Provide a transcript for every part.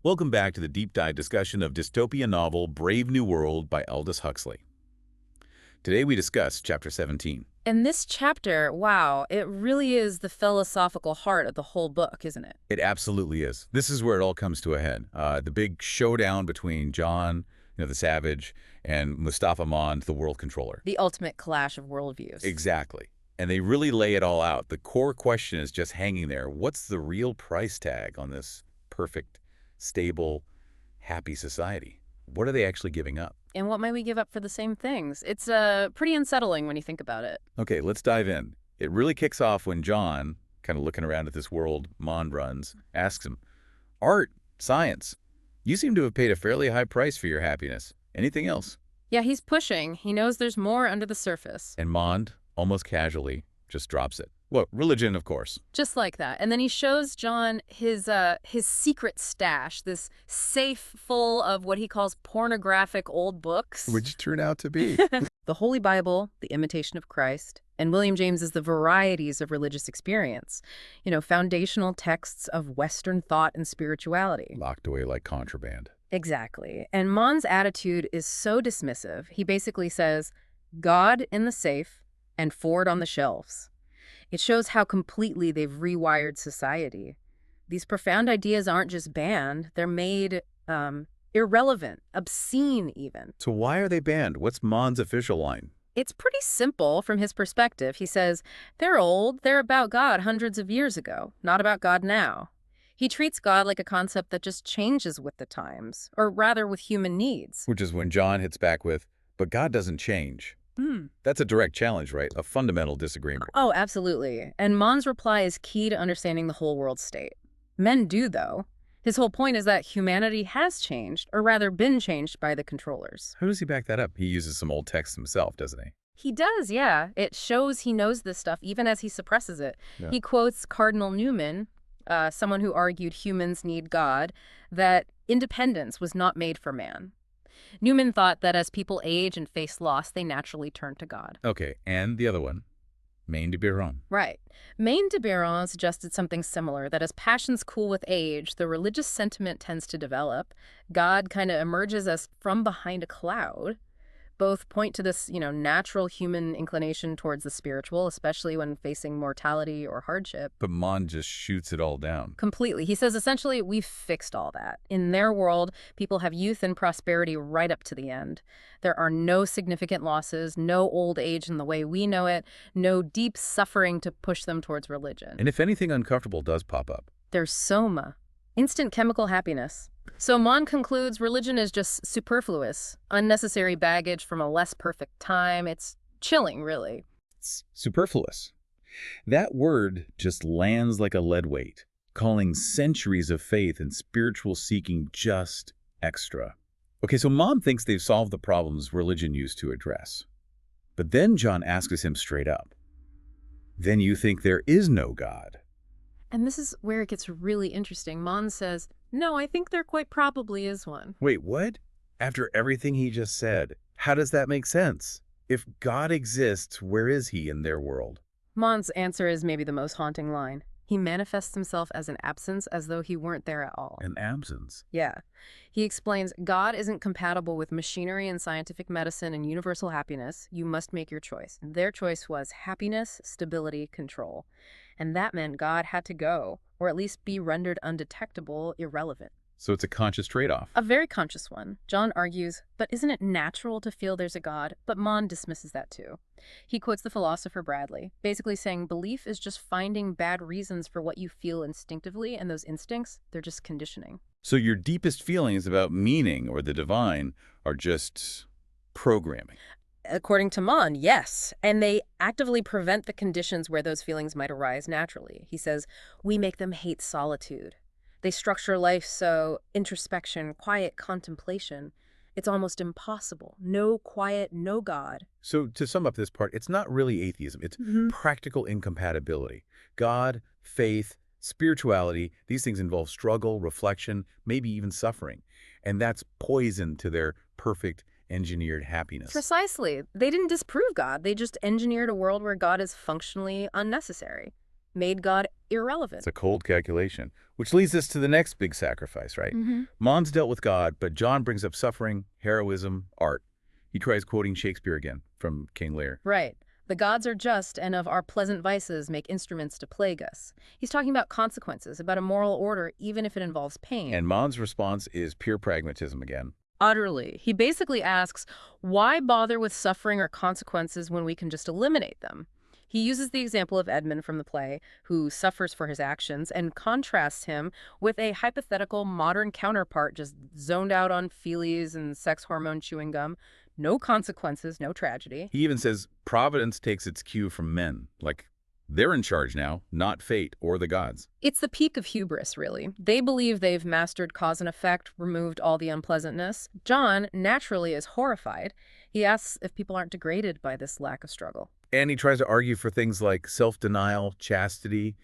Welcome back to the deep dive discussion of dystopian novel Brave New World by Aldous Huxley. Today we discuss Chapter 17. And this chapter, wow, it really is the philosophical heart of the whole book, isn't it? It absolutely is. This is where it all comes to a head. The big showdown between John, the savage, and Mustapha Mond, the world controller. The ultimate clash of worldviews. Exactly. And they really lay it all out. The core question is just hanging there. What's the real price tag on this perfect, stable, happy society? What are they actually giving up? And what might we give up for the same things? It's pretty unsettling when you think about it. Okay, let's dive in. It really kicks off when John, kind of looking around at this world Mond runs, asks him, "Art, science, you seem to have paid a fairly high price for your happiness. Anything else?" Yeah, he's pushing. He knows there's more under the surface. And Mond, almost casually, just drops it. Well, religion, of course. Just like that. And then he shows John his secret stash, this safe full of what he calls pornographic old books. Which turned out to be. The Holy Bible, the Imitation of Christ, and William James's The Varieties of Religious Experience. Foundational texts of Western thought and spirituality. Locked away like contraband. Exactly. And Mond's attitude is so dismissive. He basically says, God in the safe and Ford on the shelves. It shows how completely they've rewired society. These profound ideas aren't just banned, they're made irrelevant, obscene even. So why are they banned? What's Mond's official line? It's pretty simple from his perspective. He says, they're old, they're about God hundreds of years ago, not about God now. He treats God like a concept that just changes with the times, or rather with human needs. Which is when John hits back with, but God doesn't change. That's a direct challenge, right? A fundamental disagreement. Oh, absolutely. And Mond's reply is key to understanding the whole world state. Men do, though. His whole point is that humanity has changed, or rather been changed by the controllers. How does he back that up? He uses some old text himself, doesn't he? He does, yeah. It shows he knows this stuff, even as he suppresses it. Yeah. He quotes Cardinal Newman, someone who argued humans need God, that independence was not made for man. Newman thought that as people age and face loss, they naturally turn to God. Okay, and the other one, Maine de Biron. Right. Maine de Biron suggested something similar, that as passions cool with age, the religious sentiment tends to develop. God kind of emerges as from behind a cloud. Both point to this, natural human inclination towards the spiritual, especially when facing mortality or hardship. But Mond just shoots it all down. Completely. He says, essentially, we've fixed all that. In their world, people have youth and prosperity right up to the end. There are no significant losses, no old age in the way we know it, no deep suffering to push them towards religion. And if anything uncomfortable does pop up, there's soma, instant chemical happiness. So Mond concludes religion is just superfluous, unnecessary baggage from a less perfect time. It's chilling, really. it's superfluous. That word just lands like a lead weight, calling centuries of faith and spiritual seeking just extra. Okay, so Mond thinks they've solved the problems religion used to address. But then John asks him straight up, "Then you think there is no God?" And this is where it gets really interesting. Mond says, no, I think there quite probably is one. Wait, what? After everything he just said, how does that make sense? If God exists, where is he in their world? Mond's answer is maybe the most haunting line. He manifests himself as an absence, as though he weren't there at all. An absence? Yeah. He explains God isn't compatible with machinery and scientific medicine and universal happiness. You must make your choice. Their choice was happiness, stability, control. And that meant God had to go, or at least be rendered undetectable, irrelevant. So it's a conscious trade-off. A very conscious one. John argues, but isn't it natural to feel there's a God? But Mond dismisses that too. He quotes the philosopher Bradley, basically saying belief is just finding bad reasons for what you feel instinctively, and those instincts, they're just conditioning. So your deepest feelings about meaning or the divine are just programming. According to Mond, yes. And they actively prevent the conditions where those feelings might arise naturally. He says, we make them hate solitude. They structure life so introspection, quiet contemplation, it's almost impossible. No quiet, no God. So to sum up this part, it's not really atheism. It's practical incompatibility. God, faith, spirituality, these things involve struggle, reflection, maybe even suffering. And that's poison to their perfect engineered happiness. Precisely. They didn't disprove God. They just engineered a world where God is functionally unnecessary. made God irrelevant. It's a cold calculation, which leads us to the next big sacrifice, right? Mond's dealt with God, but John brings up suffering, heroism, art. He tries quoting Shakespeare again from King Lear. Right. The gods are just, and of our pleasant vices make instruments to plague us. He's talking about consequences, about a moral order, even if it involves pain. And Mond's response is pure pragmatism again. Utterly. He basically asks, why bother with suffering or consequences when we can just eliminate them? He uses the example of Edmund from the play, who suffers for his actions, and contrasts him with a hypothetical modern counterpart just zoned out on feelies and sex hormone chewing gum. No consequences, no tragedy. He even says providence takes its cue from men, like they're in charge now, not fate or the gods. It's the peak of hubris, really. They believe they've mastered cause and effect, removed all the unpleasantness. John, naturally, is horrified. He asks if people aren't degraded by this lack of struggle. And he tries to argue for things like self-denial, chastity,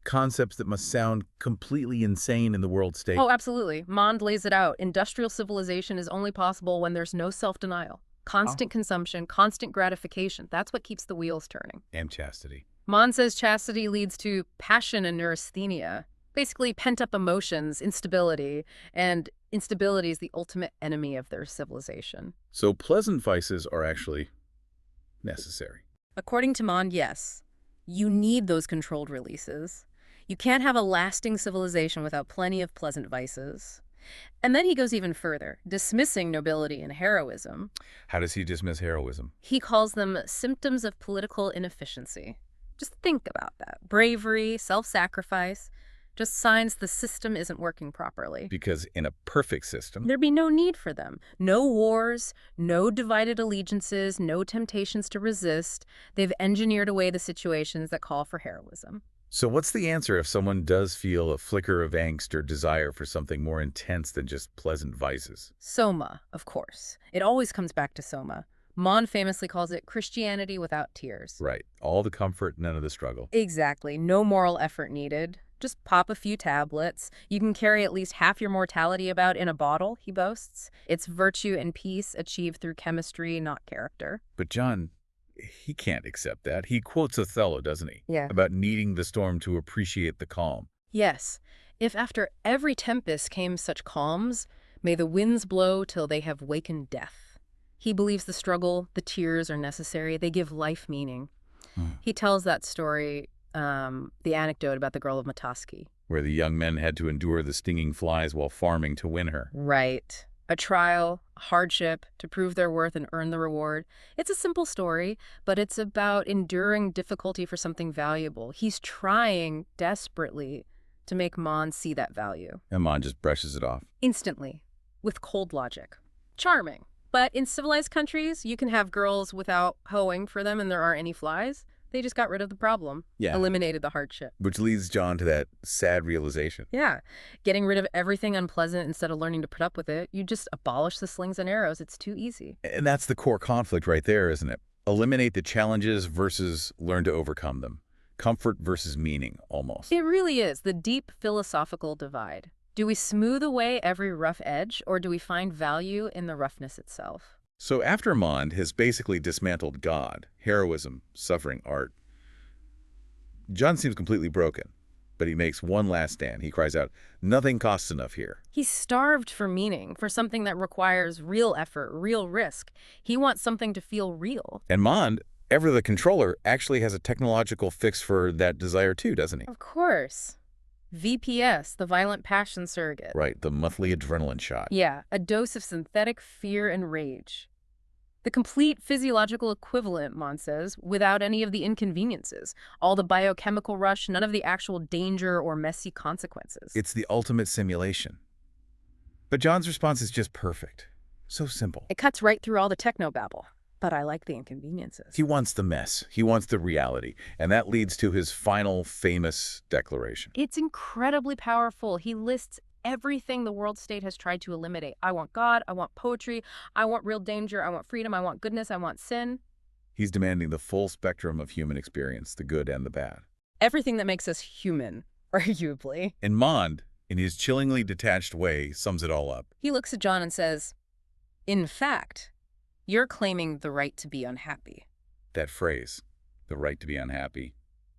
concepts that must sound completely insane in the world state. Oh, absolutely. Mond lays it out. Industrial civilization is only possible when there's no self-denial. Constant consumption, constant gratification. That's what keeps the wheels turning. And chastity. Mond says chastity leads to passion and neurasthenia. Basically, pent-up emotions, instability, and instability is the ultimate enemy of their civilization. So pleasant vices are actually necessary. According to Mond, yes. You need those controlled releases. You can't have a lasting civilization without plenty of pleasant vices. And then he goes even further, dismissing nobility and heroism. How does he dismiss heroism? He calls them symptoms of political inefficiency. Just think about that. Bravery, self-sacrifice, just signs the system isn't working properly. Because in a perfect system, There'd be no need for them. No wars, no divided allegiances, no temptations to resist. They've engineered away the situations that call for heroism. so what's the answer if someone does feel a flicker of angst or desire for something more intense than just pleasant vices? Soma, of course. It always comes back to Soma. Mond famously calls it Christianity without tears. Right. All the comfort, none of the struggle. Exactly. No moral effort needed. Just pop a few tablets. You can carry at least half your mortality about in a bottle, he boasts. It's virtue and peace achieved through chemistry, not character. But John, he can't accept that. He quotes Othello, doesn't he? Yeah. About needing the storm to appreciate the calm. Yes. If after every tempest came such calms, may the winds blow till they have wakened death. He believes the struggle, the tears are necessary. They give life meaning. He tells that story, the anecdote about the girl of Matoski. Where the young men had to endure the stinging flies while farming to win her. Right. A trial, a hardship, to prove their worth and earn the reward. It's a simple story, but it's about enduring difficulty for something valuable. He's trying desperately to make Mond see that value. And Mond just brushes it off. Instantly, with cold logic. Charming. But in civilized countries, you can have girls without hoeing for them and there aren't any flies. They just got rid of the problem. Yeah. Eliminated the hardship. Which leads John to that sad realization. Yeah. Getting rid of everything unpleasant instead of learning to put up with it. You just abolish the slings and arrows. It's too easy. And that's the core conflict right there, isn't it? Eliminate the challenges versus learn to overcome them. Comfort versus meaning, almost. It really is the deep philosophical divide. Do we smooth away every rough edge, or do we find value in the roughness itself? So after Mond has basically dismantled God, heroism, suffering, art, John seems completely broken, but he makes one last stand. He cries out, "Nothing costs enough here." He's starved for meaning, for something that requires real effort, real risk. He wants something to feel real. And Mond, ever the controller, actually has a technological fix for that desire too, doesn't he? Of course. VPS, the violent passion surrogate. Right, the monthly adrenaline shot. Yeah, a dose of synthetic fear and rage. The complete physiological equivalent, Mond says, without any of the inconveniences. All the biochemical rush, none of the actual danger or messy consequences. It's the ultimate simulation. But John's response is just perfect. So simple. It cuts right through all the technobabble. But I like the inconveniences. He wants the mess. He wants the reality. And that leads to his final famous declaration. It's incredibly powerful. He lists everything the world state has tried to eliminate. I want God, I want poetry, I want real danger, I want freedom, I want goodness, I want sin. He's demanding the full spectrum of human experience, the good and the bad. Everything that makes us human, arguably. And Mond, in his chillingly detached way, sums it all up. He looks at John and says, in fact, you're claiming the right to be unhappy. That phrase, the right to be unhappy,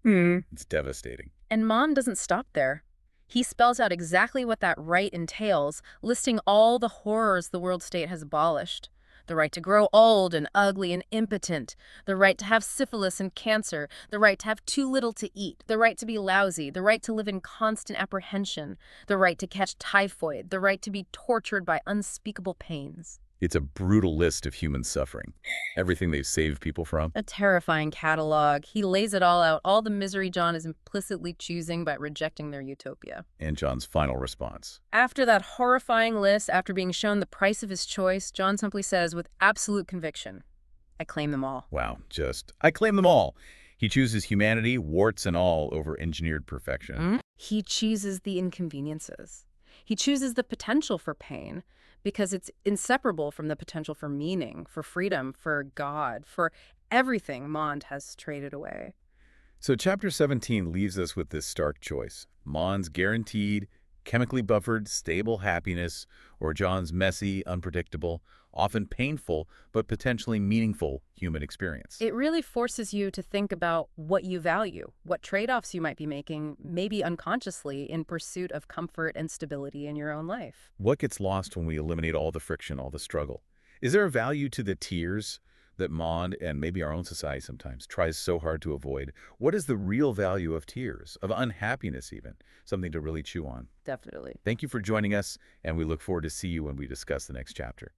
It's devastating. And Mond doesn't stop there. He spells out exactly what that right entails, listing all the horrors the world state has abolished. The right to grow old and ugly and impotent, the right to have syphilis and cancer, the right to have too little to eat, the right to be lousy, the right to live in constant apprehension, the right to catch typhoid, the right to be tortured by unspeakable pains. It's a brutal list of human suffering. Everything they've saved people from. A terrifying catalog. He lays it all out, all the misery John is implicitly choosing by rejecting their utopia. And John's final response. After that horrifying list, after being shown the price of his choice, John simply says with absolute conviction, I claim them all. Wow, I claim them all. He chooses humanity, warts and all, over engineered perfection. He chooses the inconveniences. He chooses the potential for pain because it's inseparable from the potential for meaning, for freedom, for God, for everything Mond has traded away. So chapter 17 leaves us with this stark choice. Mond's guaranteed, chemically buffered, stable happiness, or John's messy, unpredictable, often painful, but potentially meaningful human experience. It really forces you to think about what you value, what trade-offs you might be making, maybe unconsciously, in pursuit of comfort and stability in your own life. What gets lost when we eliminate all the friction, all the struggle? Is there a value to the tears that Mond and maybe our own society sometimes tries so hard to avoid? What is the real value of tears, of unhappiness even? Something to really chew on. Definitely. Thank you for joining us, and we look forward to see you when we discuss the next chapter.